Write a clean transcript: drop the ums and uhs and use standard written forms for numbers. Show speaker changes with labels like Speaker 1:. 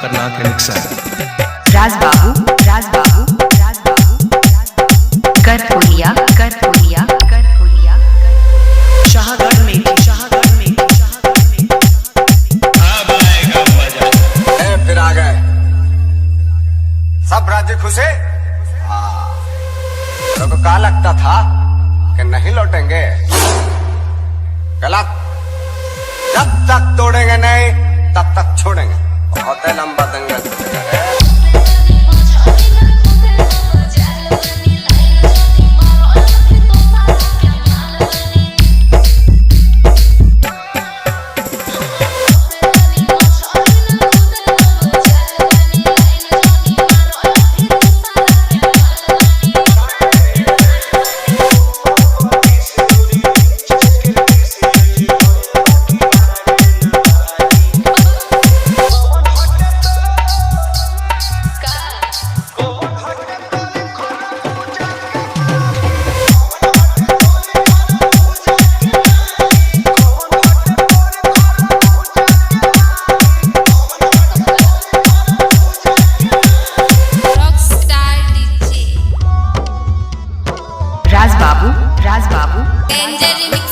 Speaker 1: खतरनाक है मिक्सर।
Speaker 2: राज बाबू कर पुलिया
Speaker 3: शाहगढ़ में
Speaker 1: अब आएगा मजा।
Speaker 4: फिर आ गए सब राज्य खुशे। तो क्या लगता था कि नहीं लौटेंगे? गलत। जब तक तोड़ेंगे नहीं तब तक छोड़ेंगे। बहुत है लंबा दंगल है।
Speaker 2: राज बाबू
Speaker 5: डेंजर मिक्स